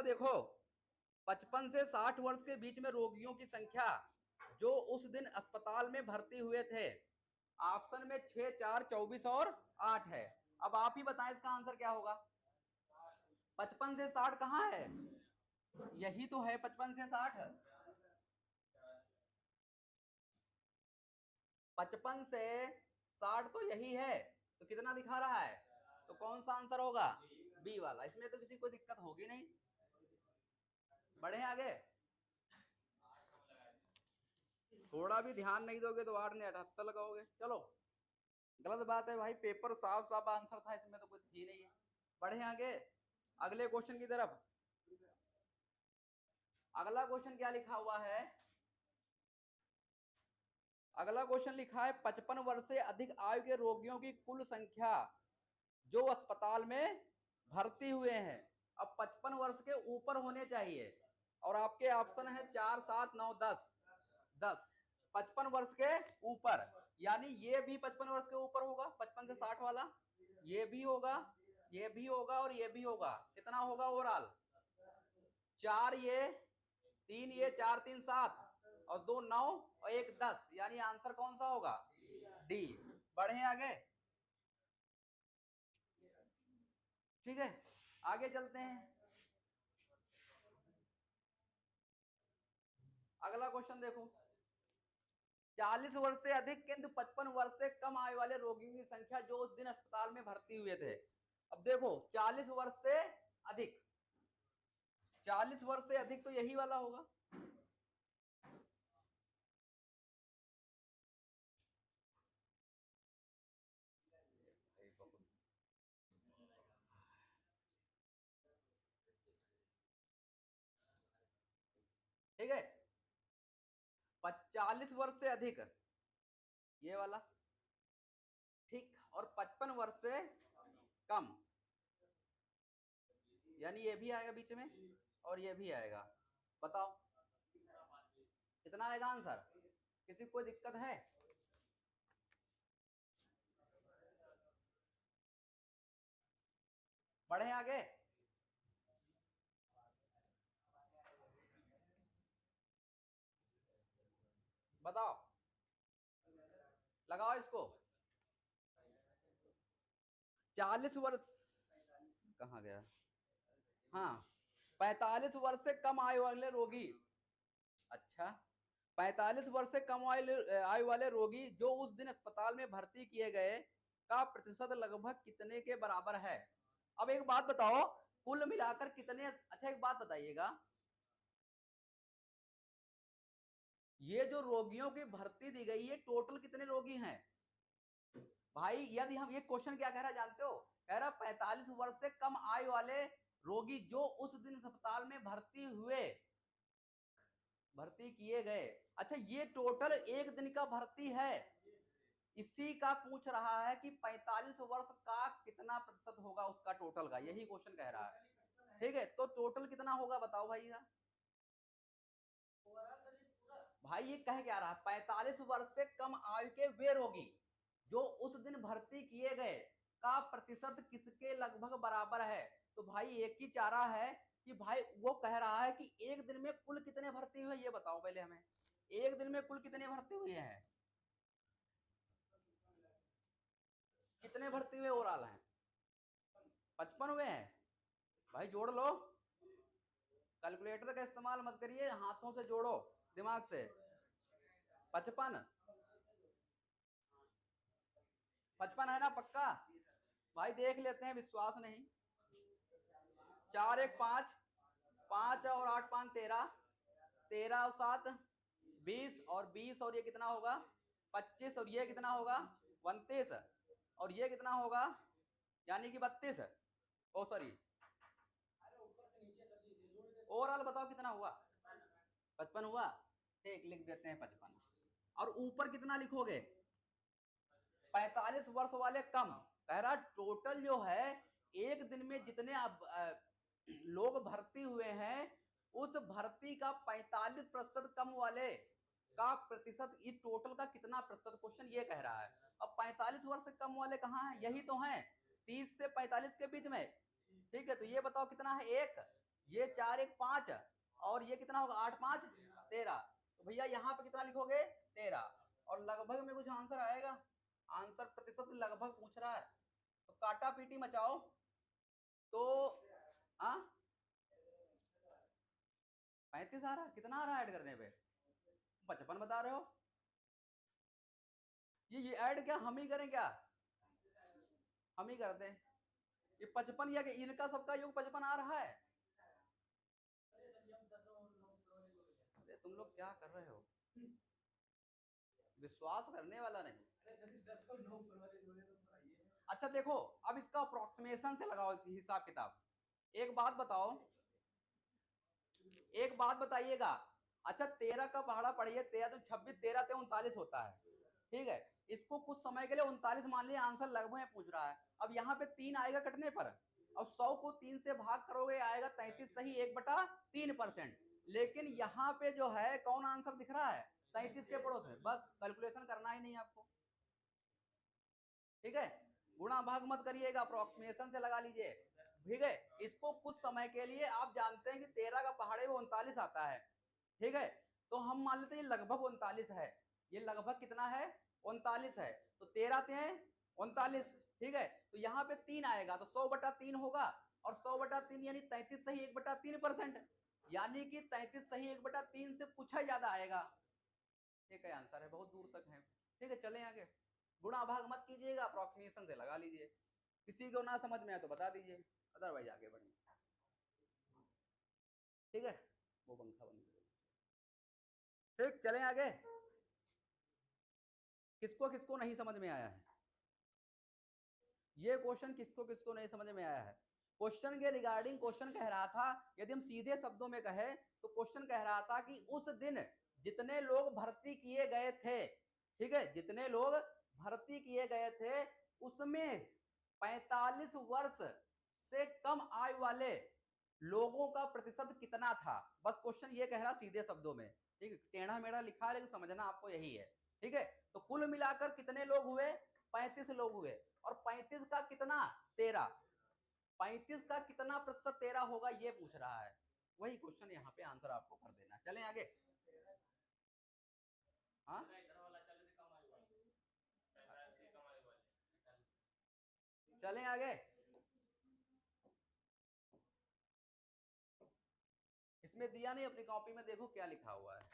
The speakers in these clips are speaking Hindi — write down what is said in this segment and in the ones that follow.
देखो, 55 से 60 वर्ष के बीच में रोगियों की संख्या जो उस दिन अस्पताल में भर्ती हुए थे, ऑप्शन में 6, 4, 24 और 8 है। अब आप ही बताएं इसका आंसर क्या होगा। 55 से 60 कहाँ है, यही तो है 55 से 60। 55 से 60 तो यही है, तो कितना दिखा रहा है, तो कौन सा आंसर होगा, बी वाला। इसमें तो किसी को दिक्कत होगी नहीं। बढ़े आगे, थोड़ा भी ध्यान नहीं दोगे तो 8 ने 78 लगाओगे। चलो, गलत बात है भाई, पेपर साफ साफ आंसर था, इसमें तो कुछ ही नहीं है। बढ़े आगे अगले क्वेश्चन की तरफ। अगला क्वेश्चन क्या लिखा हुआ है, अगला क्वेश्चन लिखा है 55 वर्ष से अधिक आयु के रोगियों की कुल संख्या जो अस्पताल में भर्ती हुए हैं। अब 55 वर्ष के ऊपर होने चाहिए, और आपके ऑप्शन है 4, 7, 9, 10। 10 55 वर्ष के ऊपर, यानी ये भी 55 वर्ष के ऊपर होगा, 55 से 60 वाला, ये भी होगा, ये भी होगा और ये भी होगा। कितना होगा ओवरऑल, 4 ये, 3 ये, 4, 3, 7 और 2 9 और 1 10, यानी आंसर कौन सा होगा, डी। बढ़े आगे, ठीक है, आगे चलते हैं। अगला क्वेश्चन देखो, 40 वर्ष से अधिक किंतु 55 वर्ष से कम आयु वाले रोगियों की संख्या जो उस दिन अस्पताल में भर्ती हुए थे। अब देखो 40 वर्ष से अधिक, 40 वर्ष से अधिक तो यही वाला होगा। ठीक है, 40 वर्ष से अधिक ये वाला, ठीक, और 55 वर्ष से कम, यानी ये भी आएगा बीच में और ये भी आएगा। बताओ कितना आएगा आंसर, किसी को कोई दिक्कत है। बढ़े आगे, बताओ, लगाओ इसको। 40 वर्ष कहाँ गया, हाँ, 45 वर्ष से कम आयु वाले रोगी, अच्छा, 45 वर्ष से कम आयु वाले रोगी जो उस दिन अस्पताल में भर्ती किए गए का प्रतिशत लगभग कितने के बराबर है। अब एक बात बताओ, कुल मिलाकर कितने, अच्छा एक बात बताइएगा, ये जो रोगियों की भर्ती दी गई है टोटल कितने रोगी हैं भाई। यदि हम, ये क्वेश्चन क्या कह रहा है जानते हो, कह रहा 45 वर्ष से कम आयु वाले रोगी जो उस दिन अस्पताल में भर्ती हुए, भर्ती किए गए। अच्छा, ये टोटल एक दिन का भर्ती है, इसी का पूछ रहा है कि 45 वर्ष का कितना प्रतिशत होगा उसका टोटल का, यही क्वेश्चन कह रहा है। ठीक है, तो टोटल कितना होगा बताओ भाई। भाई ये कह क्या रहा है, 45 वर्ष से कम आयु के वे रोगी जो उस दिन भर्ती किए गए का प्रतिशत किसके लगभग बराबर है। तो भाई एक ही चारा है कि भाई वो कह रहा है कि एक दिन में कुल कितने भर्ती हुए, ये बताओ पहले हमें, एक दिन में कुल कितने भर्ती हुए हैं, कितने भर्ती हुए ओवरऑल हैं, 55 हुए हैं। भाई जोड़ लो, कैलकुलेटर का इस्तेमाल मत करिए, हाथों से जोड़ो दिमाग से। 55, 55 है ना पक्का, भाई देख लेते हैं, विश्वास नहीं। 4 1 5, 5 और 8 5 13, 13 और 7 20, और 20 और ये कितना होगा 25, और ये कितना होगा 29, और ये कितना होगा यानी कि 32। ओ सॉरी, ओवरऑल बताओ कितना हुआ, 55 हुआ। ठीक, लिख देते हैं 55, और ऊपर कितना लिखोगे, 45 वर्ष वाले कम। कह रहा टोटल जो है एक दिन में जितने लोग भर्ती हुए हैं उस भर्ती का 45% कम वाले का प्रतिशत, ये टोटल का कितना प्रतिशत, क्वेश्चन ये कह रहा है। अब 45 वर्ष से कम वाले कहाँ हैं, यही तो हैं 30 से 45 के बीच में। ठीक है, तो ये बताओ कितना है, एक, ये 4 1 5 और ये कितना होगा 8 5 13। तो भैया यहाँ पे कितना लिखोगे 13 और लगभग में कुछ आंसर आएगा। आंसर प्रतिशत लगभग पूछ रहा है तो काटा पीटी मचाओ। तो 35 आ रहा है, कितना आ रहा है ऐड करने पे 55 बता रहे हो। ये ऐड क्या हम ही करें क्या, हम ही कर दें। ये 55 या इनका सबका योग 55 आ रहा है। अरे तुम लोग क्या कर रहे हो, विश्वास करने वाला नहीं। अच्छा देखो अब इसका अप्रोक्सीमेशन से लगाओ हिसाब किताब। एक बात बताओ, एक बात बताइएगा। अच्छा 13 का पहाड़ा पढ़िए, 13 तो 26, 13 ते 39 होता है, ठीक है। इसको कुछ समय के लिए 39 मान लिया, आंसर लगभग में पूछ रहा है। अब यहाँ पे 3 आएगा कटने पर, अब 100 को 3 से भाग करोगे आएगा 33 सही 1/3%। लेकिन यहाँ पे जो है कौन आंसर दिख रहा है 33 के पड़ोस में, बस कैलकुलेशन करना ही नहीं आपको, ठीक है। गुणा भाग मत करिएगा, अप्रोक्सीमेशन से लगा लीजिए, ठीक है। इसको कुछ समय के लिए आप जानते हैं कि 13 का पहाड़े में 39 आता है, ठीक है। तो हम मान लेते हैं लगभग 39 है, ये लगभग कितना है 39 है, तो 13 ते 39, ठीक है। तो यहाँ पे 3 आएगा तो 100/3 होगा और 100/3 यानी 33 सही 1/3%, यानी कि 33 सही 1/3 से कुछ ही ज्यादा आएगा, ठीक है। आंसर है, बहुत दूर तक है, ठीक है। चलें आगे, गुणा भाग मत कीजिएगा, अप्रोक्सीमेशन से लगा लीजिए। किसी को ना समझ में आए तो बता दीजिए, अदरवाइज आगे बढ़िए, ठीक है। वो पंखा बंद करो, ठीक। चलें आगे, किसको किसको नहीं समझ में आया है ये क्वेश्चन, किसको किसको नहीं समझ में आया है। क्वेश्चन के रिगार्डिंग क्वेश्चन कह रहा था, यदि हम सीधे शब्दों में कहे तो क्वेश्चन कह रहा था कि उस दिन जितने लोग भर्ती किए गए थे, ठीक है, जितने लोग भर्ती किए गए थे उसमें 45 वर्ष से कम आयु वाले लोगों का प्रतिशत कितना था। बस क्वेश्चन ये कह रहा सीधे शब्दों में, ठीक है। टेढ़ा मेढ़ा लिखा है लेकिन समझना आपको यही है, ठीक है। तो कुल मिलाकर कितने लोग हुए 35 लोग हुए और 35 का कितना 13, 35 का कितना प्रतिशत 13 होगा ये पूछ रहा है। वही क्वेश्चन यहाँ पे आंसर आपको कर देना। चलें आगे, हाँ चलें आगे। इसमें दिया नहीं, अपनी कॉपी में देखो क्या लिखा हुआ है,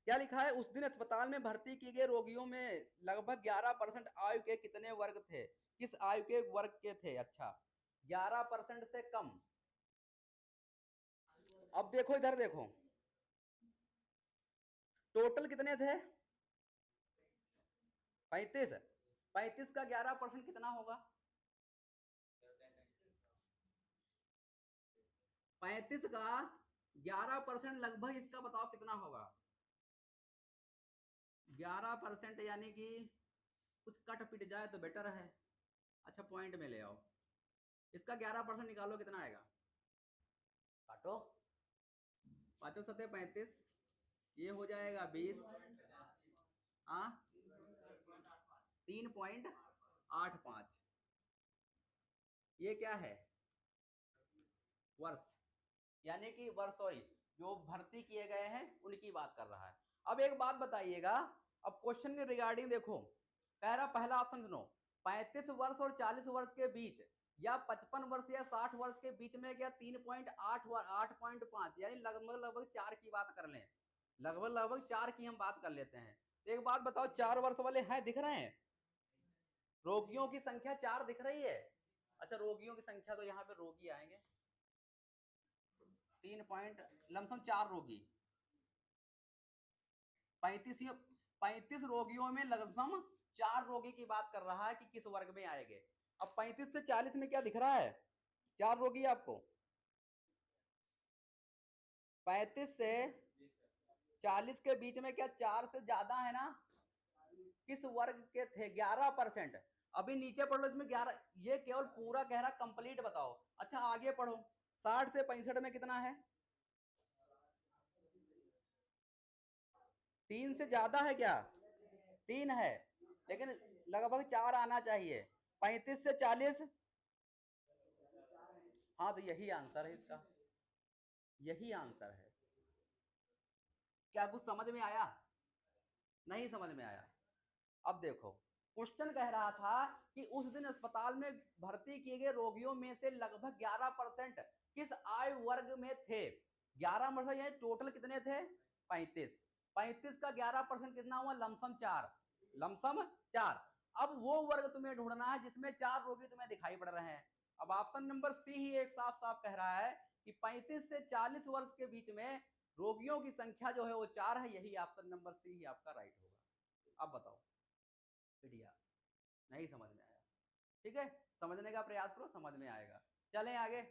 क्या लिखा है। उस दिन अस्पताल में भर्ती किए गए रोगियों में लगभग 11% आयु के कितने वर्ग थे, किस आयु के वर्ग के थे। अच्छा 11% से कम। अब देखो इधर देखो, टोटल कितने थे 35, 35 का 11% कितना होगा 35 का 11% लगभग इसका बताओ कितना होगा 11% यानी कि कुछ कट पिट जाए तो बेटर है। अच्छा पॉइंट में ले आओ, इसका 11% निकालो कितना आएगा, काटो, 5 सतह 35, ये हो जाएगा 20, हाँ 3.85, ये क्या है वर्ष, यानी कि वर्ष, सॉरी जो भर्ती किए गए हैं उनकी बात कर रहा है। अब एक बात बताइएगा, अब क्वेश्चन के रिगार्डिंग देखो, कह रहा पहला ऑप्शन सुनो, 35 वर्ष और 40 वर्ष के बीच या 55 वर्ष या 60 वर्ष के बीच में क्या 3.8 यानी लगभग लगभग 4 की बात कर लें, लगभग लगभग 4 की हम बात कर लेते हैं। तो एक बात बताओ 4 वर्ष वाले हैं दिख रहे हैं, रोगियों की संख्या 4 दिख रही है। अच्छा रोगियों की संख्या तो यहाँ पे रोगी आएंगे 3 पॉइंट लमसम 4 रोगी, 35 रोगियों में लमसम 4 रोगी की बात कर रहा है कि किस वर्ग में आएंगे। अब 35 से 40 में क्या दिख रहा है 4 रोगी आपको, 35 से 40 के बीच में क्या 4 से ज्यादा है ना, किस वर्ग के थे 11%। अभी नीचे पढ़ लो इसमें 11, ये केवल पूरा कह रहा कंप्लीट बताओ। अच्छा आगे पढ़ो 60 से 65 में कितना है, 3 से ज्यादा है क्या 3 है, लेकिन लगभग 4 आना चाहिए। 35 से 40 हाँ, तो यही आंसर है इसका, यही आंसर है। क्या कुछ समझ में आया? नहीं समझ में आया। अब देखो, क्वेश्चन कह रहा था कि उस दिन अस्पताल में भर्ती किए गए रोगियों में से लगभग 11% किस आयु वर्ग में थे? 11% यानी टोटल कितने थे? 35। 35 का 11% कितना हुआ? लमसम 4। लमसम 4। अब वो वर्ग तुम्हें ढूंढना है जिसमें 4 रोगी तुम्हें दिखाई पड़ रहे हैं। अब ऑप्शन नंबर सी ही एक साफ साफ कह रहा है कि 35 से 40 वर्ष के बीच में रोगियों की संख्या जो है वो 4 है। यही ऑप्शन नंबर सी ही आपका राइट होगा। अब बताओ बढ़िया, नहीं समझ में आया? ठीक है, समझने का प्रयास करो, समझ में आएगा। चलें आगे।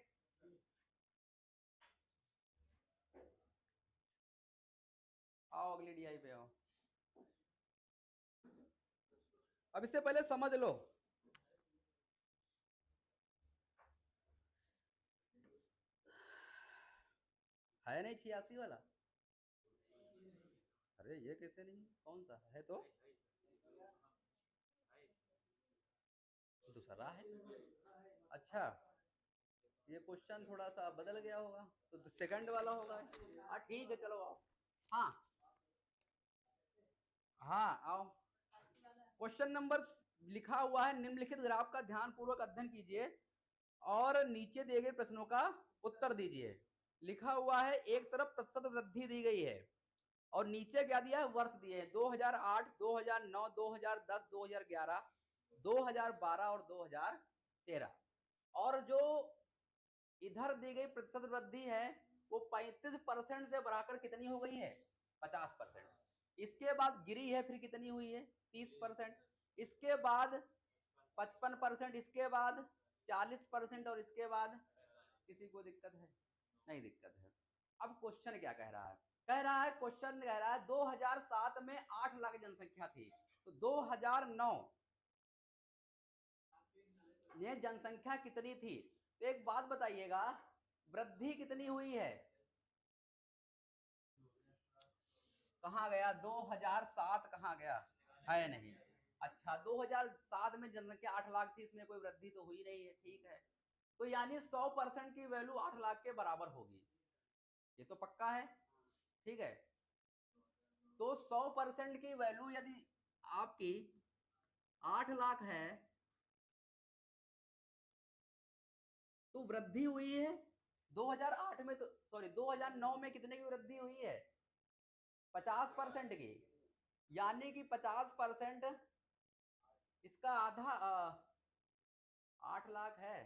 आओ अगली डीआई पे आओ। अब इससे पहले समझ लो, है नहीं 86 वाला? अरे ये कैसे नहीं, कौन सा है? तो दूसरा है। अच्छा, ये क्वेश्चन थोड़ा सा बदल गया होगा, तो सेकंड वाला होगा। हाँ ठीक है, चलो आओ। हाँ हाँ आओ। क्वेश्चन नंबर लिखा हुआ है, निम्नलिखित ग्राफ का ध्यान पूर्वक अध्ययन कीजिए और नीचे दिए गए प्रश्नों का उत्तर दीजिए। लिखा हुआ है एक तरफ प्रतिशत वृद्धि दी गई है और नीचे क्या दिया है? वर्ष दिए हैं 2008, 2009, 2010, 2011, 2012 और 2013। और जो इधर दी गई प्रतिशत वृद्धि है वो 35% से बढ़ाकर कितनी हो गई है? 50%। इसके बाद गिरी है, फिर कितनी हुई है? 30%। इसके बाद 55%, इसके बाद 40% और इसके बाद किसी को दिक्कत है? नहीं दिक्कत है। अब क्वेश्चन क्या कह रहा है? कह रहा है, क्वेश्चन कह रहा है 2007 में 8 लाख जनसंख्या थी, तो 2009 में जनसंख्या कितनी थी? तो एक बात बताइएगा, वृद्धि कितनी हुई है? कहाँ गया 2007? कहाँ गया? है नहीं। अच्छा, 2007 में जनसंख्या 8 लाख थी, इसमें कोई वृद्धि तो हुई नहीं है, ठीक है। तो यानी 100% की वैल्यू 8 लाख के बराबर होगी, ये तो पक्का है। ठीक है, तो 100% की वैल्यू यदि आपकी 8 लाख है तो वृद्धि हुई है 2008 में, तो सॉरी 2009 में कितने की वृद्धि हुई है? 50% की। यानी कि 50% इसका आधा 8 लाख है,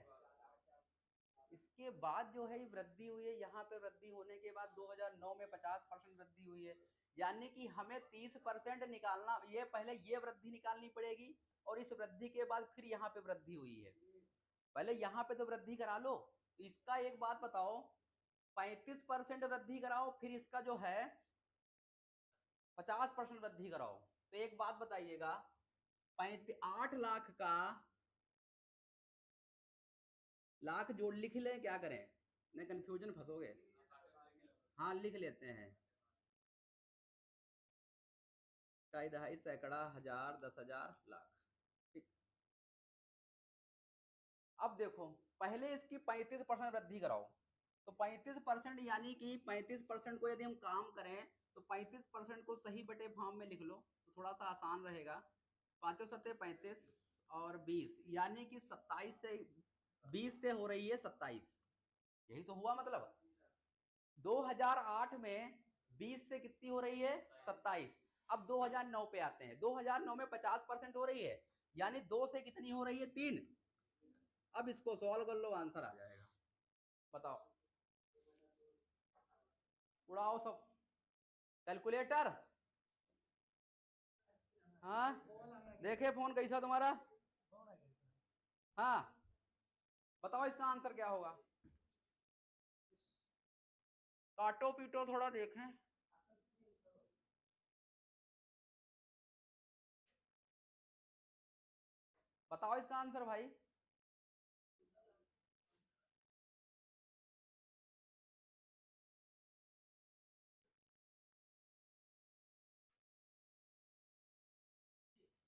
इसके बाद जो है वृद्धि हुई है, यहाँ पे वृद्धि होने के बाद 2009 में 50% वृद्धि हुई है। यानी कि हमें 30% निकालना, ये पहले ये वृद्धि निकालनी पड़ेगी और इस वृद्धि के बाद फिर यहाँ पे वृद्धि हुई है, पहले यहाँ पे तो वृद्धि करा लो। तो इसका एक बात बताओ, 35% वृद्धि कराओ, फिर इसका जो है 50% वृद्धि कराओ। तो एक बात बताइएगा, 8 लाख का लाख जोड़ लिख लें, क्या करें? नहीं कंफ्यूजन फंसोगे। हाँ लिख लेते हैं, कई दहाई सैकड़ा हजार 10,000 लाख। ठीक। अब देखो, पहले इसकी 35% वृद्धि कराओ, तो 35% यानी कि 35% को यदि हम काम करें तो 35% को सही बटे फॉर्म में लिख लो तो थोड़ा सा आसान रहेगा। 5 सत्ते 35 और 20, यानी कि 27 से 20 से हो रही है 27, यही तो हुआ मतलब। 2008 में 20 से कितनी हो रही है? 27। अब 2009 पे आते हैं, 2009 में 50% हो रही है, यानी 2 से कितनी हो रही है? 3। अब इसको सॉल्व कर लो, आंसर आ जाएगा। बताओ, उड़ाओ सब कैलकुलेटर। हाँ देखे फोन कैसा तुम्हारा? हाँ बताओ इसका आंसर क्या होगा? काटो पीटो थोड़ा देखें। बताओ इसका आंसर भाई।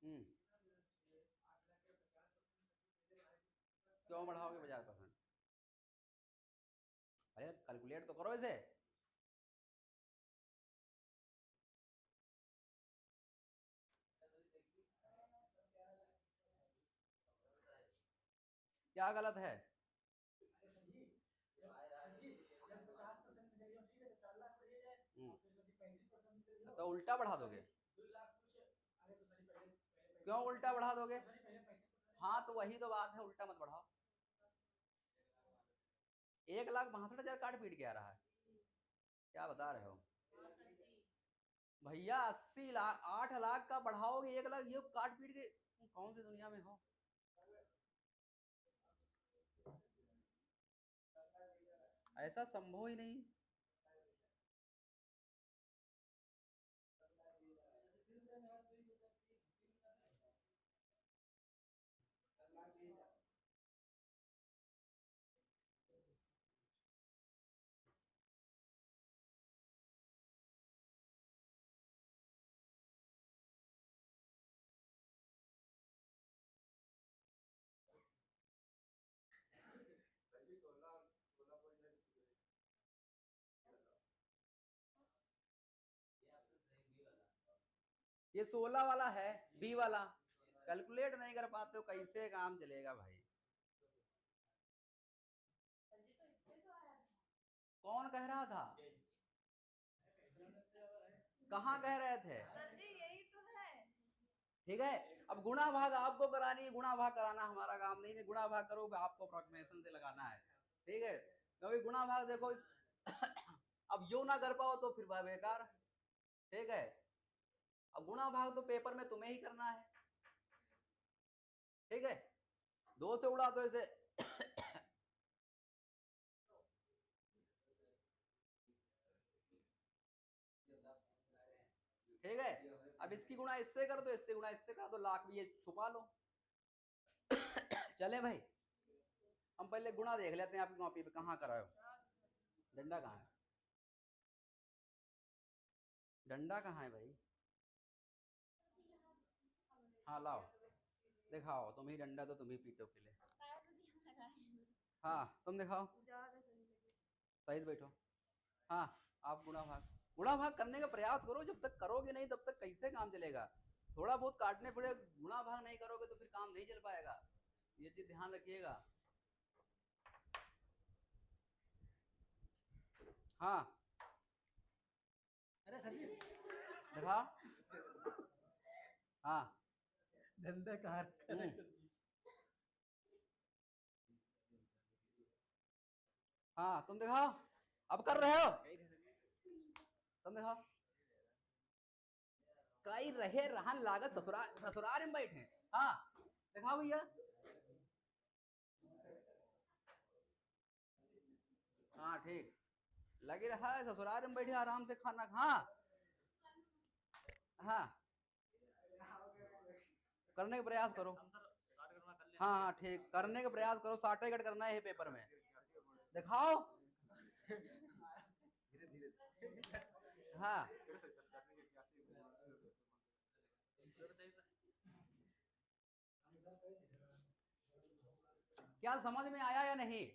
हम्म, क्यों बढ़ाओगे 50%? अरे कैलकुलेट तो करो इसे। क्या गलत है? तो उल्टा बढ़ा दोगे? क्यों उल्टा बढ़ा दोगे? हाँ तो वही तो बात है, उल्टा मत बढ़ाओ। 1,62,000 काट पीट के आ रहा है, क्या बता रहे हो भैया? 80 लाख, 8 लाख का बढ़ाओगे 1 लाख, ये काट पीट के कौन सी दुनिया में हो? ऐसा संभव ही नहीं। ये 16 वाला है, बी वाला। कैलकुलेट नहीं कर पाते हो, कैसे काम चलेगा भाई? कौन कह रहा था? कहाँ कह रहे थे? सर जी यही तो है। ठीक है, अब गुणा भाग आपको करानी है, गुणा भाग कराना हमारा काम नहीं है। गुणा भाग करो, आपको अप्रोक्सीमेशन से लगाना है। ठीक है, क्योंकि गुणा भाग देखो अब यो ना कर पाओ तो फिर बेकार। ठीक है, अब गुणा भाग तो पेपर में तुम्हें ही करना है। ठीक है, 2 से उड़ा दो इसे। ठीक है, अब इसकी गुणा इससे कर दो, इससे गुणा इससे कर दो, लाख भी ये छुपा लो। चले भाई, हम पहले गुणा देख लेते हैं आपकी कॉपी पे, कहाँ कराए हो? डंडा कहाँ है? डंडा कहाँ है भाई? हाँ लाओ, दिखाओ, तुम ही डंडा तो तुम ही पीटो पहले। हाँ तुम दिखाओ, सही से बैठो। हाँ, आप गुणा भाग करने का प्रयास करो। जब तक करोगे नहीं तब तक कैसे काम चलेगा? थोड़ा बहुत काटने पड़े, गुणा भाग नहीं करोगे तो फिर काम नहीं चल पाएगा, ये चीज ध्यान रखिएगा। हाँ, अरे सर जी दिखा। हाँ, धंधा कहाँ हाँ तुम दिखाओ, अब कर रहे हो, तुम दिखाओ। कई रहे रहन लागत ससुराल, ससुराल में बैठे। हाँ दिखाओ भैया। हाँ ठीक, लगे रहा है ससुराल में बैठे आराम से खाना। हाँ हाँ, करने का प्रयास करो। हाँ हाँ ठीक, करने का प्रयास करो, शार्टेकट करना है पेपर में। दिखाओ। हाँ, क्या समझ में आया या नहीं?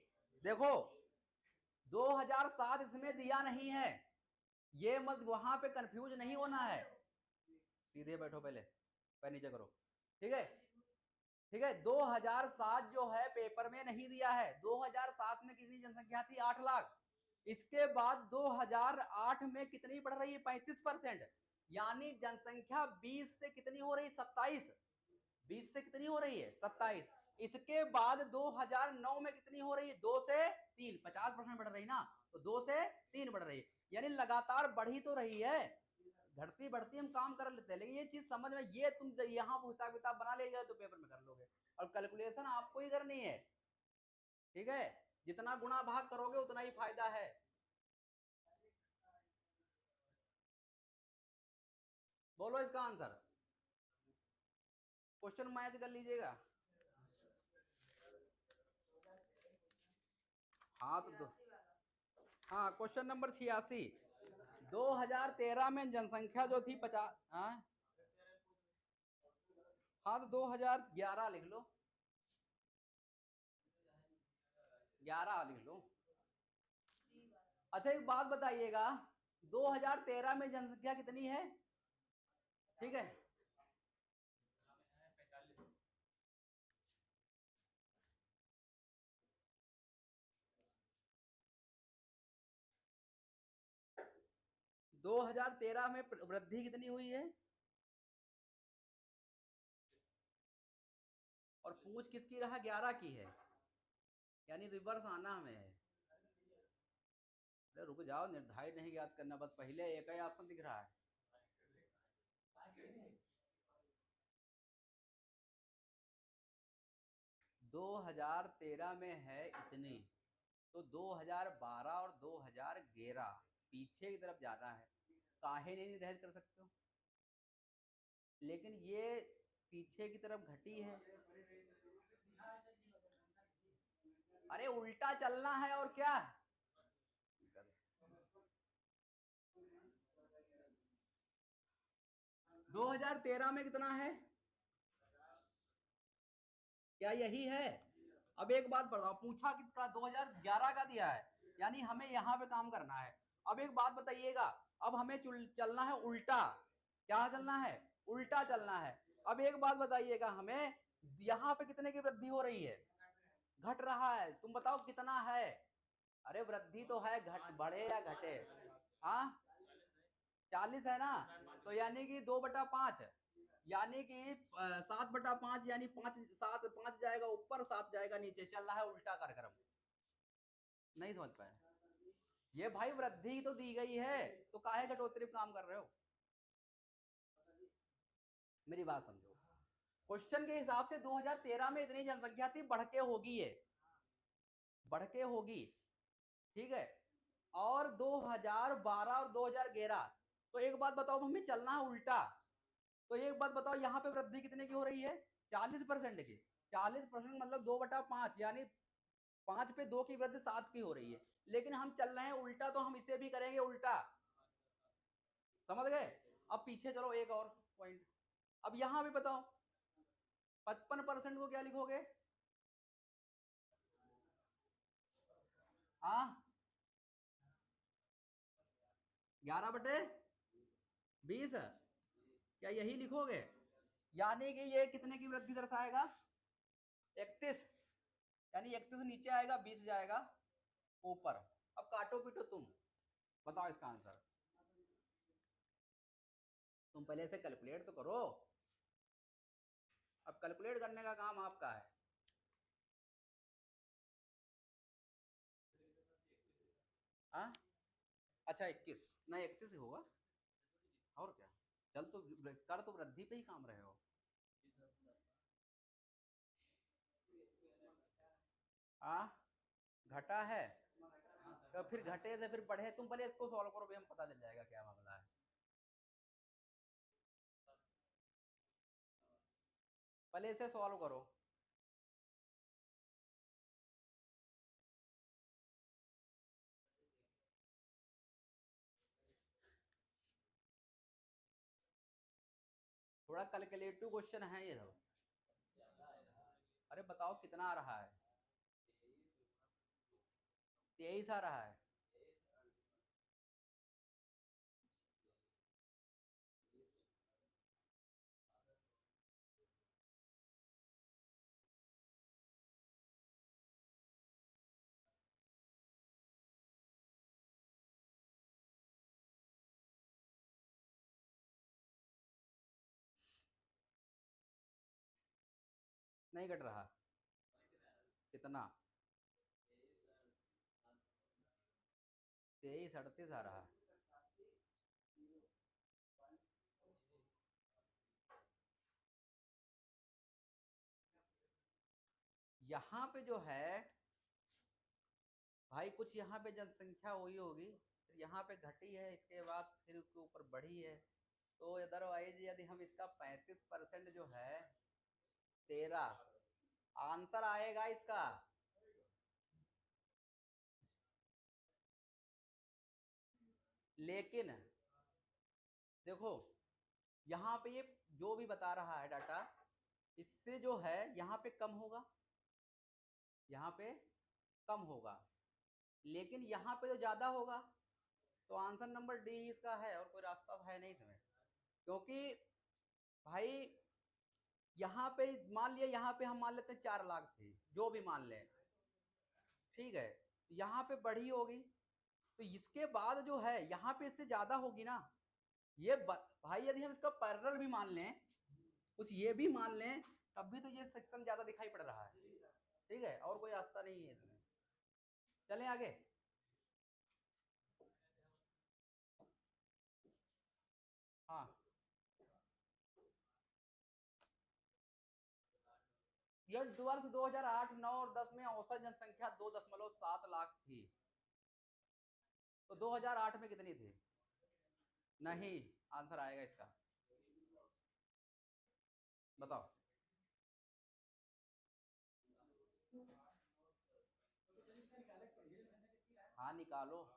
देखो 2007 इसमें दिया नहीं है, ये मत वहां पे कंफ्यूज नहीं होना है। सीधे बैठो, पहले पैर नीचे करो। ठीक है, ठीक है, 2007 जो है पेपर में नहीं दिया है। 2007 में कितनी जनसंख्या थी? 8 लाख। इसके बाद 2008 में कितनी बढ़ रही है? 35%। यानी जनसंख्या 20 से कितनी हो रही है? 27। 20 से कितनी हो रही है? 27। इसके बाद 2009 में कितनी हो रही है? 2 से 3, 50% बढ़ रही ना, तो 2 से 3 बढ़ रही है, यानी लगातार बढ़ी तो रही है। घटती बढ़ती हम काम कर लेते हैं, लेकिन ये चीज समझ में, ये तुम यहाँ हिसाब किताब बना ले जाए तो पेपर में कर लोगे, और कैलकुलेशन आपको ही करनी है। ठीक है, जितना गुणा भाग करोगे उतना ही फायदा है। बोलो इसका आंसर, क्वेश्चन मैच कर लीजिएगा। हाँ तो हाँ, क्वेश्चन नंबर 86। 2013 में जनसंख्या जो थी 50। हाँ तो 2011 लिख लो, 11 लिख लो। अच्छा एक बात बताइएगा, 2013 में जनसंख्या कितनी है? ठीक है, 2013 में वृद्धि कितनी हुई है? और पूछ किसकी रहा? 11 की है, यानी रिवर्स आना हमें है। अरे रुक जाओ, निर्धारित नहीं याद करना, बस पहले एक ही ऑप्शन दिख रहा है। 2013 में है इतनी, तो 2012 और 2011 पीछे की तरफ जाना है, काहे नहीं निर्धारित कर सकते हो? लेकिन ये पीछे की तरफ घटी है। अरे उल्टा चलना है और क्या। 2013 में कितना है? क्या यही है? अब एक बात बताओ, पूछा कितना? 2011 का दिया है, यानी हमें यहाँ पे काम करना है। अब एक बात बताइएगा, अब हमें चलना है उल्टा। क्या चलना है? उल्टा चलना है। अब एक बात बताइएगा, हमें यहाँ पे कितने की वृद्धि हो रही है? घट रहा है, तुम बताओ कितना है? अरे वृद्धि तो है, घट बढ़े या घटे? हाँ 40 है ना, तो यानी कि 2/5, यानी कि 7/5, यानी 5, 7, 5 जाएगा ऊपर, 7 जाएगा नीचे, चल रहा है उल्टा कार्यक्रम। नहीं समझ पाए? ये भाई वृद्धि तो दी गई है, तो काहे घटोतरी पे काम कर रहे हो? मेरी बात समझो, क्वेश्चन के हिसाब से 2013 में इतनी जनसंख्या थी, बढ़ के होगी, ये बढ़ के होगी, ठीक है। और 2012 और 2011, तो एक बात बताओ, हमें चलना है उल्टा। तो एक बात बताओ, यहाँ पे वृद्धि कितने की हो रही है? 40% की। 40% मतलब 2/5, यानी 5 पे 2 की वृद्धि 7 की हो रही है। लेकिन हम चल रहे हैं उल्टा, तो हम इसे भी करेंगे उल्टा। समझ गए? अब पीछे चलो, एक और पॉइंट। अब यहाँ भी बताओ, 55% को क्या लिखोगे? हाँ 11/20, क्या यही लिखोगे? यानी कि ये कितने की वृद्धि दर्शाएगा? 31, यानी 31 नीचे आएगा, 20 जाएगा ऊपर। अब काटो पीटो तुम, बताओ इसका आंसर। तुम पहले से कैलकुलेट तो करो। अब कैलकुलेट करने का काम आपका है। हाँ अच्छा 21, नहीं 31 ही होगा, और क्या। चल तो कर तो वृद्धि पे ही काम रहे हो। हाँ घटा है, तो फिर घटे से फिर बढ़े, तुम पहले इसको सॉल्व करो, भी हम पता चल जाएगा क्या मामला है। पहले इसे सॉल्व करो। थोड़ा कैलकुलेटिव क्वेश्चन है ये सब। अरे बताओ कितना आ रहा है? 23 आ रहा है। नहीं घट रहा? कितना? 23, 38 आ रहा है। यहाँ पे जो है भाई, कुछ यहाँ पे जनसंख्या हुई होगी, फिर यहाँ पे घटी है, इसके बाद फिर उसके ऊपर बढ़ी है। तो अदरवाइज यदि हम इसका 35% जो है, 13 आंसर आएगा इसका। लेकिन देखो, यहाँ पे ये जो भी बता रहा है डाटा, इससे जो है यहाँ पे कम होगा, यहाँ पे कम होगा। लेकिन यहाँ पे तो ज़्यादा होगा, तो आंसर नंबर डी इसका है, और कोई रास्ता है नहीं इसमें। क्योंकि भाई यहाँ पे मान लिया, यहाँ पे हम मान लेते हैं 4 लाख थी, जो भी मान लें, ठीक है, यहाँ पे बढ़ी होगी, तो इसके बाद जो है यहाँ पे इससे ज्यादा होगी ना। ये भाई यदि हम इसका पैरेलल भी मान लें, कुछ ये भी मान लें, तब भी तो ये सेक्शन ज्यादा दिखाई पड़ रहा है, ठीक है, और कोई रास्ता नहीं है इसमें। चलें आगे। हाँ, यह वर्ष 2008, 9 और 10 में औसत जनसंख्या 2.7 लाख थी। तो 2008 में कितनी थी? नहीं, आंसर आएगा इसका, बताओ। हाँ निकालो।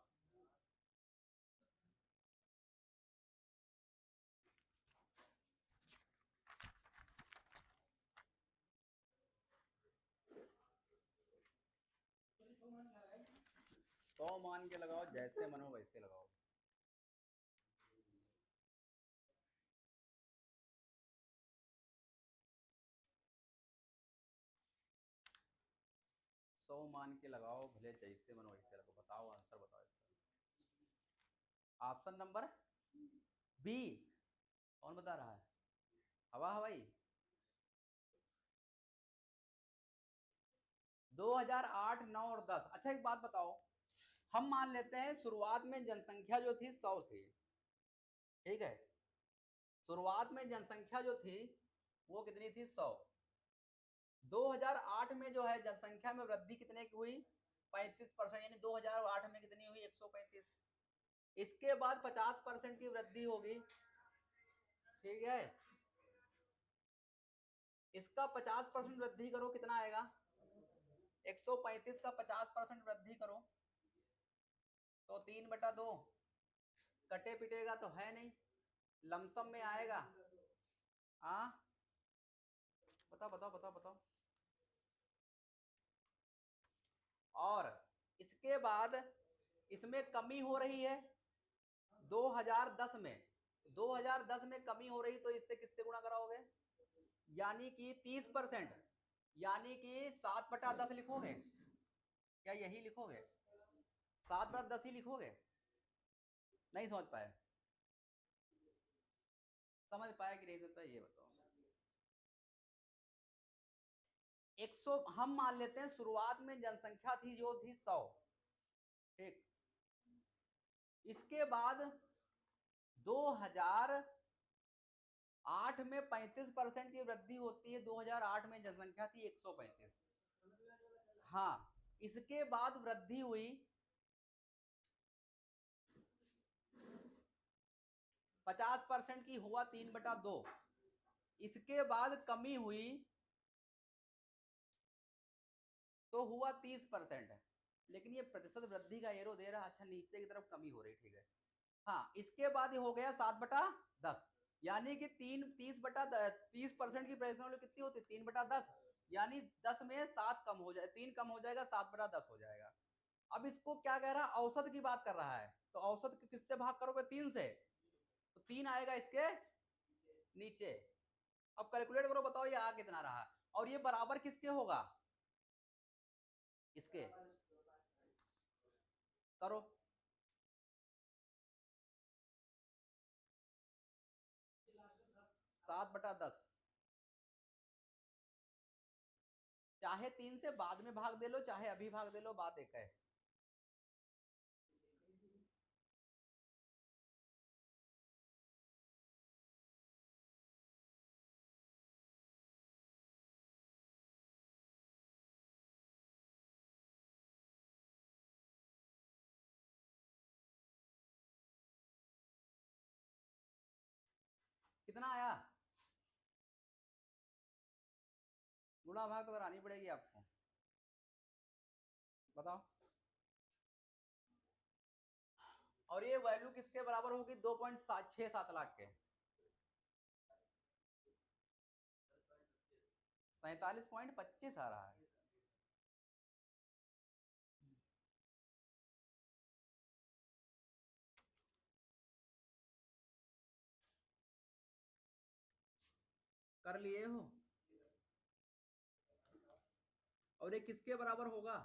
सौ मान के लगाओ, जैसे मन हो वैसे लगाओ। सौ मान के लगाओ, भले जैसे मन वैसे लगाओ। बताओ आंसर, बताओ इसका। Option number B. कौन बता रहा है? हवा हवाई। 2008, 9 और 10। अच्छा एक बात बताओ, हम मान लेते हैं शुरुआत में जनसंख्या जो थी 100 थी, ठीक है, शुरुआत में जनसंख्या जो थी वो कितनी थी? 100। 2008 में जो है जनसंख्या में वृद्धि कितने की हुई? 35%, यानी 2008 में कितनी हुई? 135। इसके बाद 50% की वृद्धि होगी, ठीक है, इसका 50% वृद्धि करो, कितना आएगा? 135 का 50% वृद्धि करो तो 3/2। कटे पिटेगा तो है नहीं, लमसम में आएगा। हाँ बताओ बताओ बताओ बताओ। और इसके बाद इसमें कमी हो रही है 2010 में, 2010 में कमी हो रही, तो इससे किससे गुणा कराओगे? यानी कि 30%, यानी कि 7/10 लिखोगे, क्या यही लिखोगे? 7/10 ही लिखोगे? नहीं समझ पाए? समझ पाए कि नहीं समझ पाए, ये बताओ। 100 हम मान लेते हैं शुरुआत में जनसंख्या थी जो थी 100, ठीक, इसके बाद 2008 में 35% की वृद्धि होती है। 2008 में जनसंख्या थी 135, हाँ, इसके बाद वृद्धि हुई 50% की, हुआ 3/2, इसके बाद कमी हुई तो हुआ 30%। लेकिन ये प्रतिशत वृद्धि का एरो दे रहा, अच्छा नीचे की तरफ कमी हो रही, ठीक है, हाँ, इसके बाद ये हो गया 7/10, यानी कि 30% की प्रयोजन कितनी होती है? 3/10, यानी 10 में 7 कम हो जाए, 3 कम हो जाएगा, 7/10 हो जाएगा। अब इसको क्या कह रहा है? औसत की बात कर रहा है, तो औसत किससे भाग करोगे? 3 से, तो 3 आएगा इसके नीचे। अब कैलकुलेट करो, बताओ ये आ कितना रहा, और ये बराबर किसके होगा? इसके करो। 7/10, चाहे 3 से बाद में भाग दे लो, चाहे अभी भाग दे लो, बात एक है। कितना आया? गुणा भाग तो करानी पड़ेगी आपको, बताओ। और ये वैल्यू किसके बराबर होगी? 2.67 लाख के, 47.25 आ रहा है। कर लिए हो? और ये किसके बराबर होगा?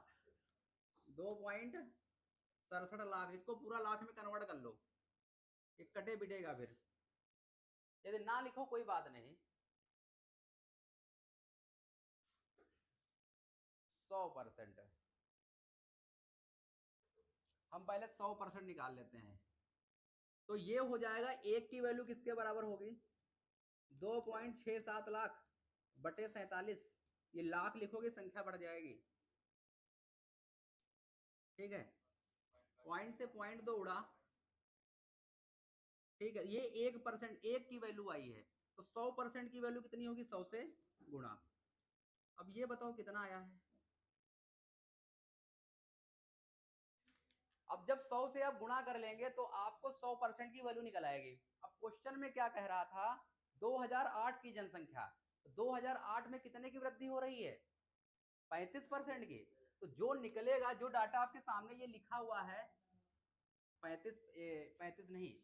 2.67 लाख। इसको पूरा लाख में कन्वर्ट कर लो, ये कटे बिटेगा फिर। यदि ना लिखो कोई बात नहीं। 100%। हम पहले 100% निकाल लेते हैं। तो ये हो जाएगा, एक की वैल्यू किसके बराबर होगी? 2.67 लाख बटे 47। ये लाख लिखोगे संख्या बढ़ जाएगी, ठीक है। पॉइंट से पॉइंट दो उड़ा, ठीक है। ये 1%, एक की वैल्यू आई है, तो 100% की वैल्यू कितनी होगी? 100 से गुणा। अब ये बताओ कितना आया है? अब जब 100 से आप गुणा कर लेंगे तो आपको 100% की वैल्यू निकल आएगी। अब क्वेश्चन में क्या कह रहा था? 2008 की जनसंख्या। 2008 में कितने की वृद्धि हो रही है? 35% की। तो जो निकलेगा, जो डाटा आपके सामने ये लिखा हुआ है, 35 नहीं,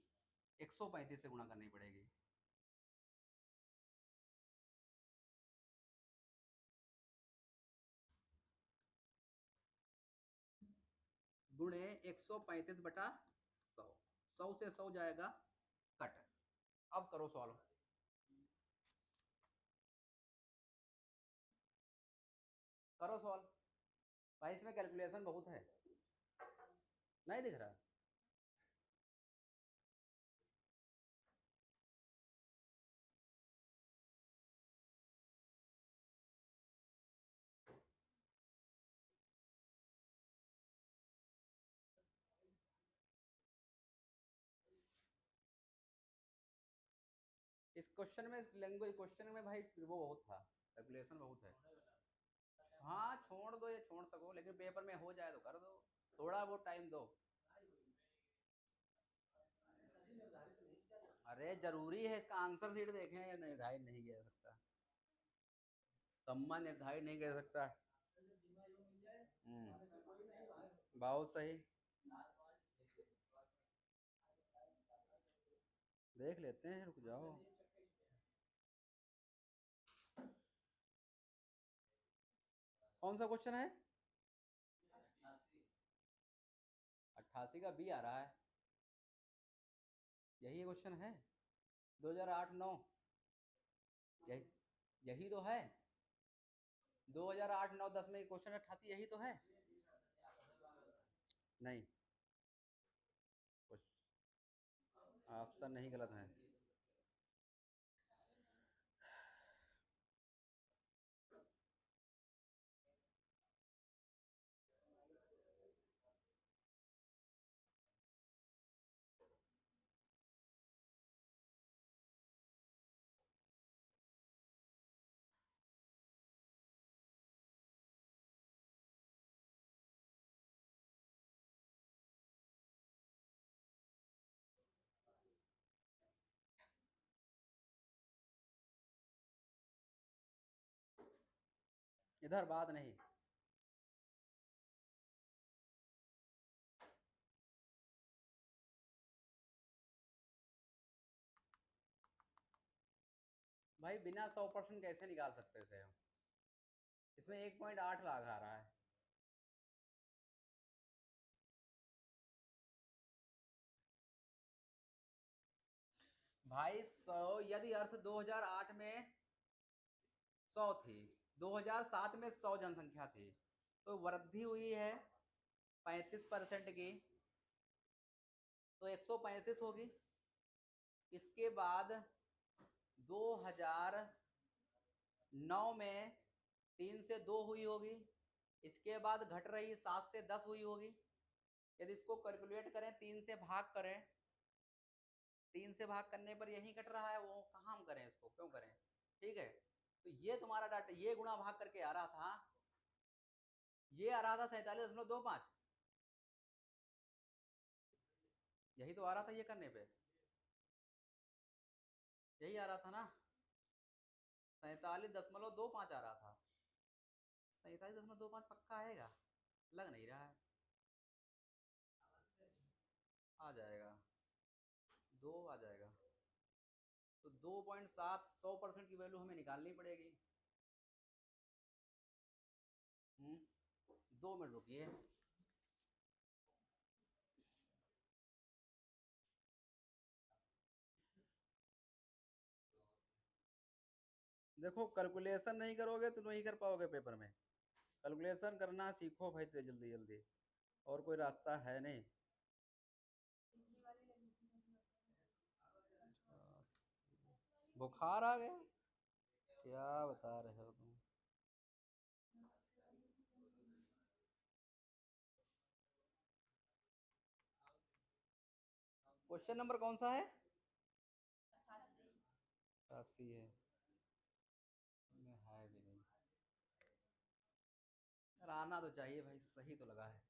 135 से गुणा करनी पड़ेगी। गुणे 135 बटा 100। 100 से 100 जाएगा कट। अब करो सॉल्व। करो सॉल्व भाई, इसमें कैलकुलेशन बहुत है। नहीं दिख रहा? इस क्वेश्चन में, लैंग्वेज क्वेश्चन में भाई वो बहुत था, कैलकुलेशन बहुत है। हाँ छोड़ दो, ये छोड़ सको, लेकिन पेपर में हो जाए तो कर दो, थोड़ा बहुत टाइम दो। अरे जरूरी है, इसका आंसर शीट देखें, या निर्धारित नहीं किया जा सकता, सम्मान निर्धारित नहीं कर सकता। बहुत सही। देख लेते हैं, रुक जाओ। कौन सा क्वेश्चन है? 88 का बी आ रहा है, यही क्वेश्चन है। 2008-9, यही यही तो है। 2008-9-10 में क्वेश्चन 88 यही तो है। नहीं, ऑप्शन नहीं, गलत है। इधर बात नहीं। भाई बिना 100% कैसे निकाल सकते थे हम? इसमें 1.8 लाख आ रहा है। भाई 100, यदि अर्थ 2008 में 100 थी, 2007 में 100 जनसंख्या थी, तो वृद्धि हुई है 35% की, तो 135 होगी। इसके बाद 2009 में 3 से 2 हुई होगी। इसके बाद घट रही 7 से 10 हुई होगी। यदि इसको कैलकुलेट करें, 3 से भाग करें, 3 से भाग करने पर यही कट रहा है, वो कहाँ हम करें, इसको क्यों करें? ठीक है, तो ये तुम्हारा डाटा, ये गुणा भाग करके आ रहा था, ये आ रहा था 47.25। यही तो आ रहा था, ये करने पे यही आ रहा था ना, 47.25 आ रहा था। 47.25 पक्का आएगा? लग नहीं रहा है। आ जाएगा, 2 आ जाएगा। तो 2.7 100% की वैल्यू हमें निकालनी पड़ेगी। 2 मिनट रुकिए। देखो कैलकुलेशन नहीं करोगे तो नहीं कर पाओगे पेपर में। कैलकुलेशन करना सीखो भाई जल्दी जल्दी, और कोई रास्ता है नहीं। बुखार आ गया, क्या बता रहे हो तुम। क्वेश्चन नंबर कौन सा है? 88 है, में है भी नहीं। यार आना तो चाहिए भाई, सही तो लगा है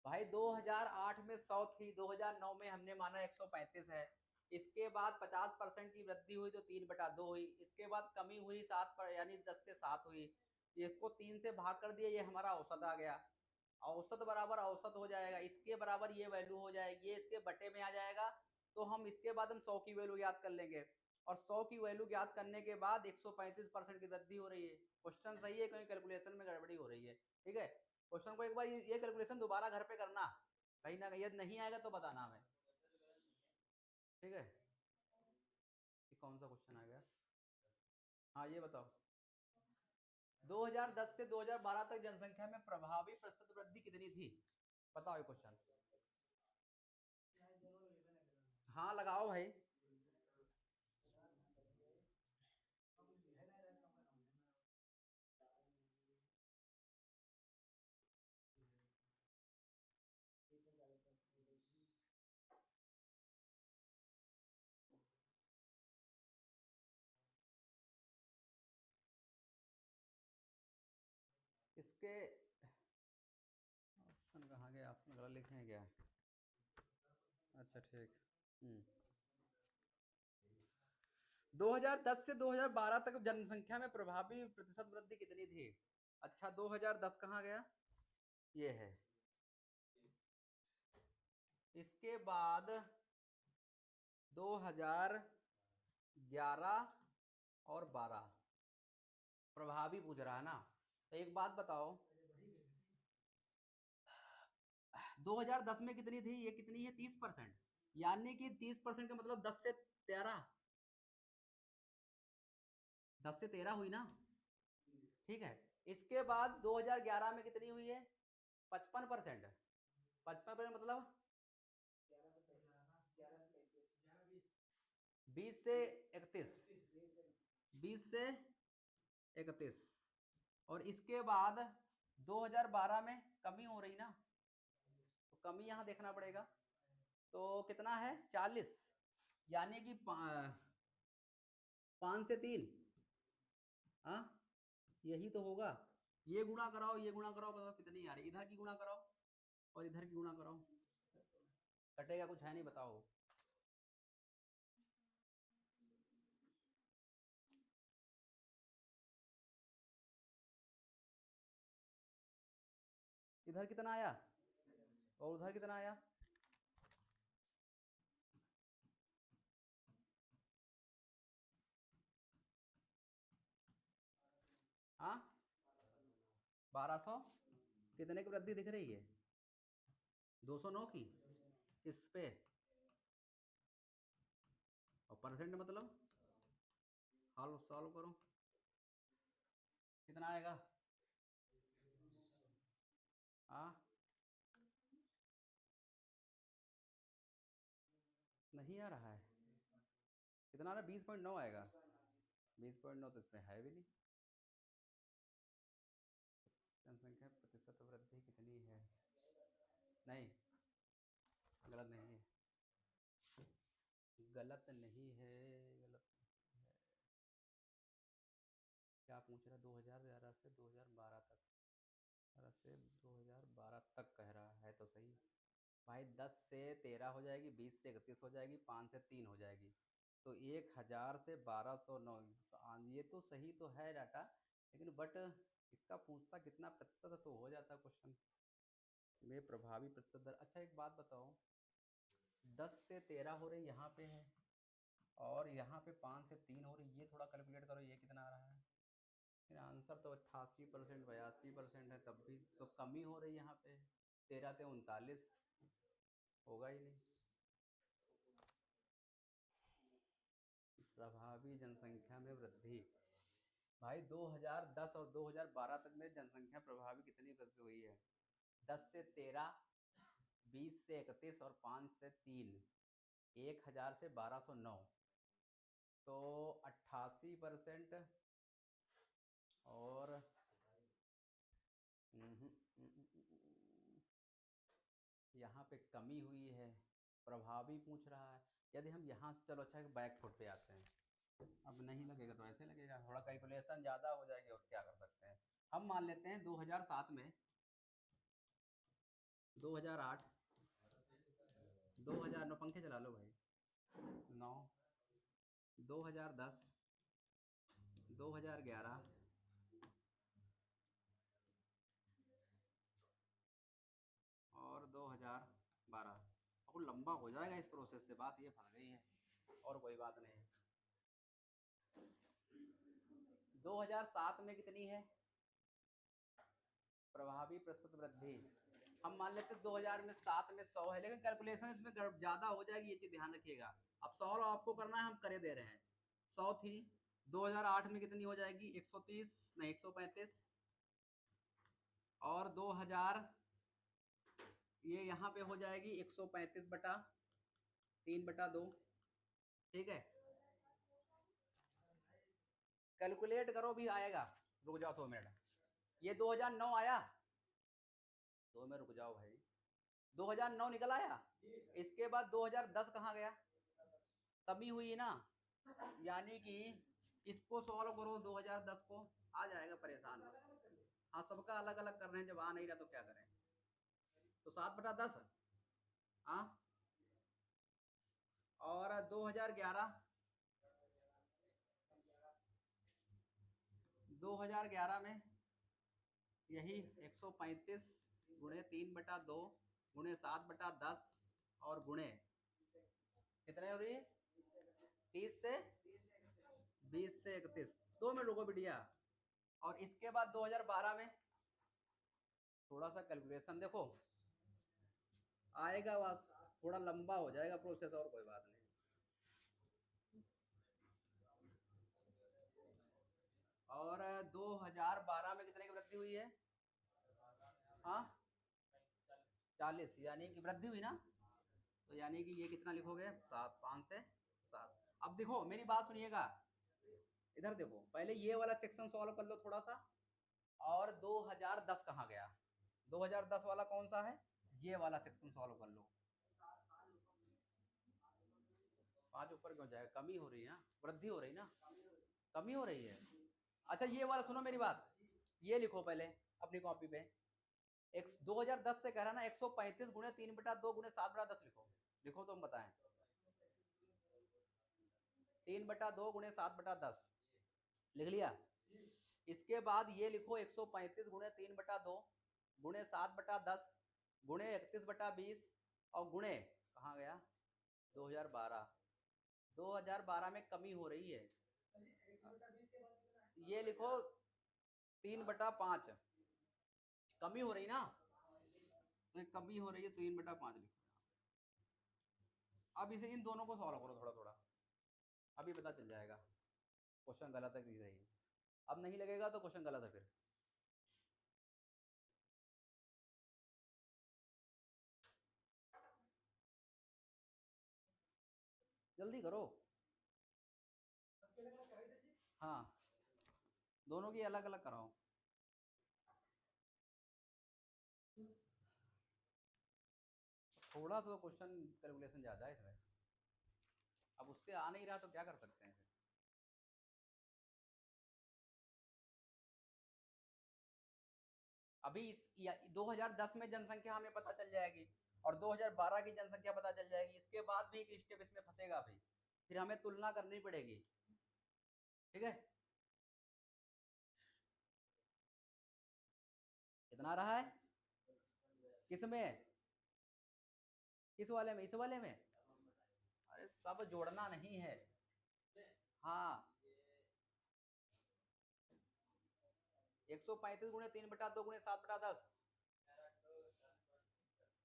भाई। 2008 में 100 थी, 2009 में हमने माना 135 है। इसके बाद 50% की वृद्धि हुई तो 3/2 हुई। इसके बाद कमी हुई 7 पर, यानी 10 से 7 हुई। इसको 3 से भाग कर दिया, ये हमारा औसत आ गया। औसत बराबर औसत हो जाएगा, इसके बराबर ये वैल्यू हो जाएगी, ये इसके बटे में आ जाएगा। तो हम इसके बाद हम 100 की वैल्यू याद कर लेंगे, और 100 की वैल्यू याद करने के बाद 135% की वृद्धि हो रही है। क्वेश्चन सही है, कहीं कैलकुलेशन में गड़बड़ी हो रही है। ठीक है, क्वेश्चन को एक बार ये कैलकुलेशन दोबारा घर पे करना, कहीं ना कहीं यदि नहीं आएगा तो बताना हमें। ठीक है, ये कौन सा क्वेश्चन आ गया? हाँ ये बताओ, 2010 से 2012 तक जनसंख्या में प्रभावी प्रतिशत वृद्धि कितनी थी? बताओ ये क्वेश्चन। हाँ लगाओ भाई। इसके ऑप्शन कहाँ गए? ऑप्शन गलत लिखे हैं क्या? अच्छा ठीक। 2010 से 2012 तक जनसंख्या में प्रभावी प्रतिशत वृद्धि कितनी थी? अच्छा 2010 कहाँ गया? ये है। इसके बाद 2011 और 12 प्रभावी पूछ रहा है ना। तो एक बात बताओ, 2010 में कितनी थी? ये कितनी है? 30%। यानी कि 30% का मतलब 10 से 13, 10 से 13 हुई ना। ठीक है, इसके बाद 2011 में कितनी हुई है? 55%। 55% मतलब 20 से 31, 20 से 31। और इसके बाद 2012 में कमी हो रही ना, तो कमी यहाँ देखना पड़ेगा। तो कितना है? 40, यानी कि 5 से 3। हाँ यही तो होगा। ये गुणा कराओ, ये गुणा कराओ, बताओ कितनी आ रही। इधर की गुणा कराओ और इधर की गुणा कराओ, कटेगा कुछ है नहीं, बताओ। इधर कितना आया और उधर कितना आया? हाँ 1200 कितने की वृद्धि दिख रही है? 209 की। इस पे और परसेंट मतलब सॉल्व सॉल्व करो, कितना आएगा? हाँ नहीं आ रहा है। कितना आ रहा है? 20.9 आएगा। 20.9 तो इसमें है भी नहीं। जनसंख्या प्रतिशत वृद्धि कितनी है? नहीं, गलत नहीं है, गलत नहीं है, गलत नहीं है। क्या पूछ रहा? 2011 से 2012 तक, 2011 से 2012 तक कह रहा है तो सही। भाई 10 से 13 हो जाएगी, 20 से 31 हो जाएगी, 5 से 3 हो जाएगी, तो 1000 से 1209। तो ये तो सही तो है डाटा, लेकिन बट इसका पूछता कितना प्रतिशत तो हो जाता क्वेश्चन में प्रभावी प्रतिशत दर। अच्छा एक बात बताओ, 10 से 13 हो रही यहाँ पे है, और यहाँ पे 5 से 3 हो रही, ये थोड़ा कैलकुलेट करो, ये कितना आ रहा है। फिर आंसर तो 88%, 82% है, तब भी तो कमी हो रही है यहाँ पे। 13 से 39 होगा ही नहीं। प्रभावी जनसंख्या में वृद्धि, भाई 2010 और 2012 तक में जनसंख्या प्रभावी कितनी वृद्धि हुई है? 10 से 13, 20 से 31 और 5 से 3, 1000 से 1209, तो 88% और यहाँ पे कमी हुई है, प्रभावी पूछ रहा है। यदि हम यहाँ से, चलो अच्छा बैक फुट पे आते हैं, अब नहीं लगेगा तो ऐसे लगेगा, थोड़ा कैलकुलेशन ज़्यादा हो जाएगी और क्या कर सकते हैं। हम मान लेते हैं 2007 में, 2008, 2009, पंखे चला लो भाई, 9, 2010, 2011 और 2012। और लंबा हो जाएगा इस प्रोसेस से, बात ये फंस गई है, और कोई बात नहीं। 2007 में कितनी है प्रभावी प्रतिशत वृद्धि? हम मान लेते हैं 2007 में 100 है, लेकिन कैलकुलेशन इसमें ज़्यादा हो जाएगी, ये चीज़ ध्यान रखिएगा। अब सॉल्व आपको करना है, हम करे दे रहे हैं। 100 थी, 2008 में कितनी हो जाएगी? 130 नहीं 135, और 2000 ये यहाँ पे हो जाएगी 135/3/2। ठीक है, कैलकुलेट करो भी आएगा। रुक जाओ 2 मिनट, ये 2009 आया, 2 में रुक जाओ भाई, 2009 निकल आया। इसके बाद 2010 कहाँ गया? कमी हुई ना, यानी कि इसको सॉल्व करो 2010 को, आ जाएगा, परेशान मत। हाँ सबका अलग अलग कर रहे हैं, जब आ नहीं रहा तो क्या करें। तो 7/10, हाँ, और 2011, 2011 में यही 135 गुणे 3/2 गुणे 7/10 और गुणे कितने हो रही है? 30 से 20 से 31। 2 मिनट रुको बिटिया। और इसके बाद 2012 में थोड़ा सा कैलकुलेशन देखो आएगा, थोड़ा लंबा हो जाएगा प्रोसेस, और कोई बात नहीं। और 2012 में कितने की वृद्धि हुई है? हाँ 40, यानी कि वृद्धि हुई ना, तो यानी कि ये कितना लिखोगे? 7, 5 से 7। अब देखो मेरी बात सुनिएगा, इधर देखो, पहले ये वाला सेक्शन सॉल्व कर लो थोड़ा सा। और 2010 कहाँ गया? 2010 वाला कौन सा है? ये वाला सेक्शन सॉल्व कर लो। 5 ऊपर क्यों जाएगा? कमी हो रही है ना, वृद्धि हो रही ना, कमी हो रही है। अच्छा ये वाला सुनो मेरी बात, ये लिखो पहले अपनी कॉपी पे। 2010 से कह रहा ना, 135 गुणे 3/2 गुणे 7/10 लिखो। लिखो तुम बताएं, 3/2 गुणे 7/10 लिख लिया। इसके बाद ये लिखो 135 गुणे 3/2 गुणे 7/10 गुणे 31/20 और गुणे कहाँ गया? 2012। 2012 में कमी हो रही है, ये लिखो 3/5, कमी हो रही ना, तो एक कमी हो रही है, 3/5 लिखो। अब इसे इन दोनों को सॉल्व करो थोड़ा थोड़ा, अभी पता चल जाएगा क्वेश्चन गलत है कि सही। अब नहीं लगेगा तो क्वेश्चन गलत है फिर। जल्दी करो, हाँ दोनों की अलग अलग कराओ। थोड़ा सा क्वेश्चन कैलकुलेशन ज़्यादा है इसमें, अब उससे आ नहीं रहा तो क्या कर सकते हैं। अभी 2010 में जनसंख्या हमें पता चल जाएगी और 2012 की जनसंख्या पता चल जाएगी, इसके बाद भी एक स्टेप इसमें फंसेगा, अभी फिर हमें तुलना करनी पड़ेगी। ठीक है, कितना रहा है? किस में? किस वाले में? इस वाले में? अरे सब जोड़ना नहीं है, हाँ 135 गुणे 3/2 गुणे 7/10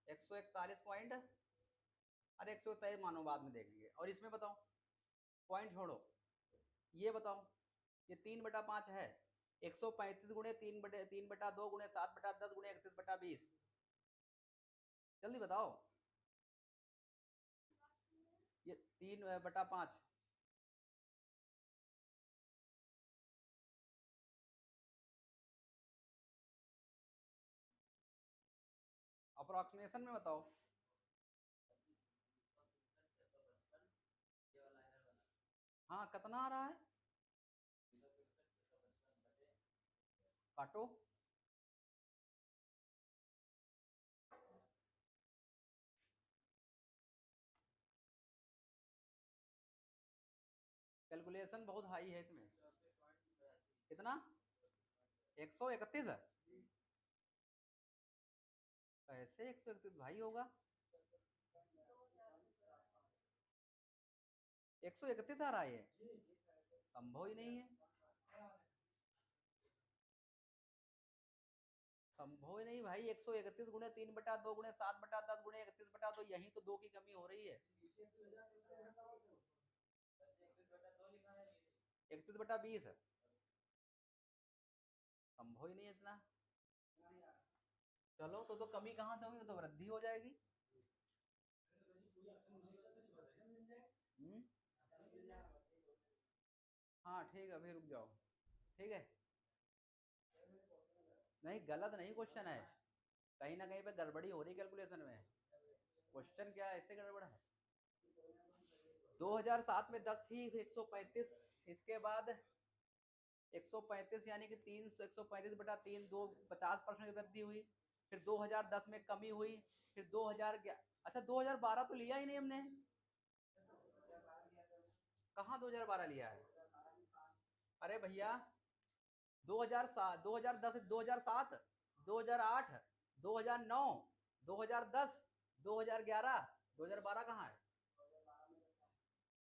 141 अरे 141 मानो, बाद में देखेंगे। और इसमें बताओ, पॉइंट छोड़ो, ये बताओ, ये 3/5 है। 135 गुणे 3/2 गुणे 7/10 गुणे 31/20, जल्दी बताओ। ये 3/5 अप्रोक्सीमेशन में बताओ। हाँ कितना आ रहा है, काटो। कैलकुलेशन बहुत हाई है इसमें। कितना? 131 है? कैसे 131 भाई होगा? 131 आ रहा है, ये संभव ही नहीं है, संभव ही नहीं भाई। 131 गुणे 3/2 गुणे 7/10 गुणे 31/2, यही तो 2 की कमी हो रही है। 31/20 संभव ही नहीं है इतना। चलो तो कमी कहाँ से होगी, तो वृद्धि हो जाएगी। हाँ ठीक है, अभी रुक जाओ। ठीक है, नहीं गलत नहीं क्वेश्चन है, कहीं ना कहीं पे गड़बड़ी हो रही कैलकुलेशन में। क्वेश्चन क्या है, ऐसे गड़बड़ है। 2007 में 10 थी, 135, इसके बाद 135 यानी कि 135/3, 50% की वृद्धि हुई। फिर 2010 में कमी हुई, फिर 2000, अच्छा 2012 तो लिया ही नहीं हमने। कहाँ 2012 लिया है? अरे भैया 2007, 2010, 2007, 2008, 2009, 2010, 2011, 2012 कहाँ है?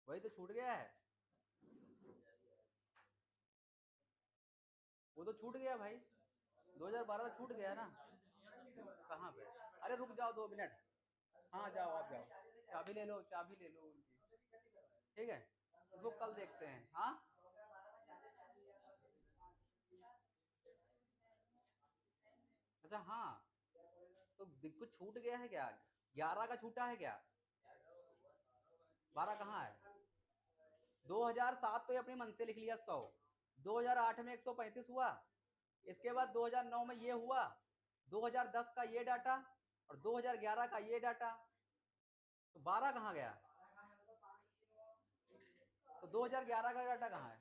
वही तो छूट गया है, वो तो छूट गया भाई, 2012 तो छूट गया ना। कहाँ पे? अरे रुक जाओ 2 मिनट। हाँ जाओ, आप जाओ, चाबी ले लो, चाबी ले लो उनकी। ठीक है, इसको कल देखते हैं। हाँ अच्छा हाँ, तो कुछ छूट गया है क्या? 11 का छूटा है क्या? 12 कहाँ है? 2007 तो ये अपने मन से लिख लिया 100, 2008 में 135 हुआ, इसके बाद 2009 में ये हुआ, 2010 का ये डाटा और 2011 का ये डाटा, तो 12 कहाँ गया? तो 2011 का डाटा कहाँ है?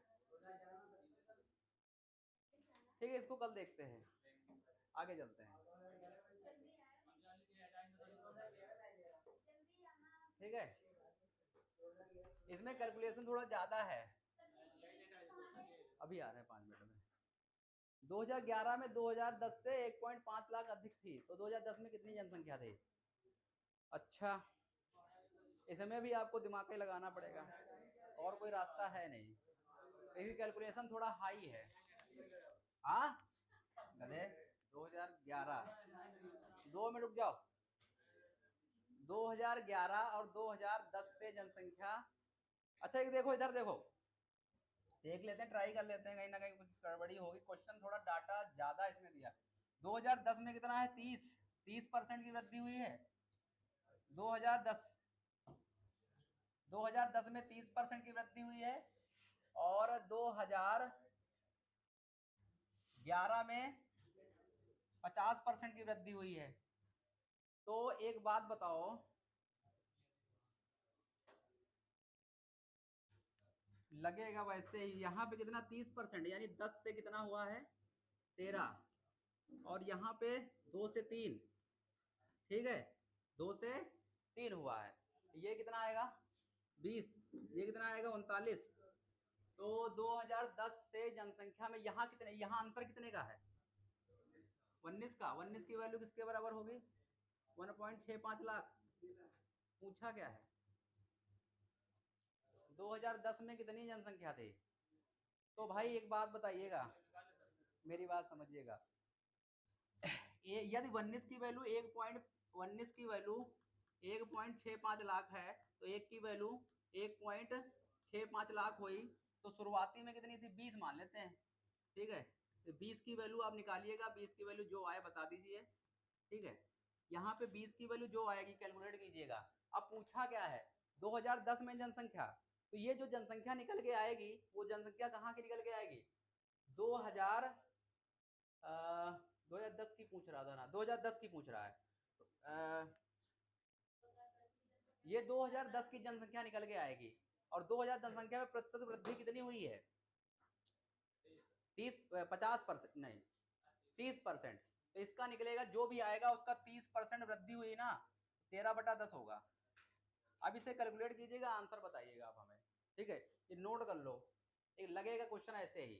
ठीक है, इसको कल देखते हैं, आगे चलते हैं। ठीक है, इसमें कैलकुलेशन थोड़ा ज्यादा है, अभी आ रहे हैं 5 मिनट में। 2011 में 2010 से 1.5 लाख अधिक थी, तो 2010 में कितनी जनसंख्या थी? अच्छा, इसमें भी आपको दिमाग ही लगाना पड़ेगा, और कोई रास्ता है नहीं, इसकी कैलकुलेशन थोड़ा हाई है। हाँ अरे 2011, 2 मिनट रुक जाओ। 2011 और 2010 से जनसंख्या, अच्छा एक देखो, इधर देखो, देख लेते हैं, ट्राई कर लेते हैं, कहीं ना कहीं कुछ गड़बड़ी होगी। क्वेश्चन थोड़ा डाटा ज्यादा इसमें दिया। 2010 में कितना है? 30% की वृद्धि हुई है। 2010, 2010 में 30% की वृद्धि हुई है, और 2011 में 50% की वृद्धि हुई है। तो एक बात बताओ, लगेगा वैसे ही, यहाँ पे कितना 30%, यानी 10 से कितना हुआ है? 13, और यहाँ पे 2 से 3, ठीक है, 2 से 3 हुआ है, ये कितना आएगा? 20, ये कितना आएगा? 39। तो 2010 से जनसंख्या में यहाँ कितने, यहाँ अंतर कितने का है? 19 का। 19 की वैल्यू किसके बराबर होगी? 1.65 लाख। पूछा क्या है? 2010 में कितनी जनसंख्या थी? तो भाई एक बात बताइएगा, मेरी बात समझिएगा। यदि 19 की वैल्यू 1.19 की वैल्यू 1.65 लाख है, तो एक की वैल्यू 1.65 लाख हुई, तो शुरुआती में कितनी थी? 20 मान लेते हैं, ठीक है। तो 20 की वैल्यू आप निकालिएगा, 20 की वैल्यू जो आए बता दीजिए, ठीक है। यहाँ पे 20 की वैल्यू जो आएगी कैलकुलेट कीजिएगा। अब पूछा क्या है? 2010 में जनसंख्या, तो ये जो जनसंख्या निकल के आएगी वो जनसंख्या कहाँ की निकल के आएगी? 2000 2010 की पूछ रहा था ना, 2010 की पूछ रहा है। ये 2010 की जनसंख्या निकल के आएगी, और 2000 जनसंख्या में प्रतिशत वृद्धि कितनी हुई है? 50% नहीं, 30%। तो इसका निकलेगा, जो भी आएगा उसका 30% वृद्धि हुई ना, 13/10 होगा। अब इसे कैलकुलेट कीजिएगा, आंसर बताइएगा आप हमें, ठीक है। ये नोट कर लो, एक लगेगा क्वेश्चन ऐसे ही।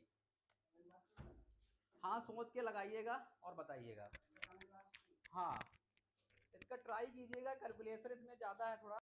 हाँ, सोच के लगाइएगा और बताइएगा। हाँ, इसका ट्राई कीजिएगा, कैलकुलेशन इसमें ज़्यादा है थोड़ा।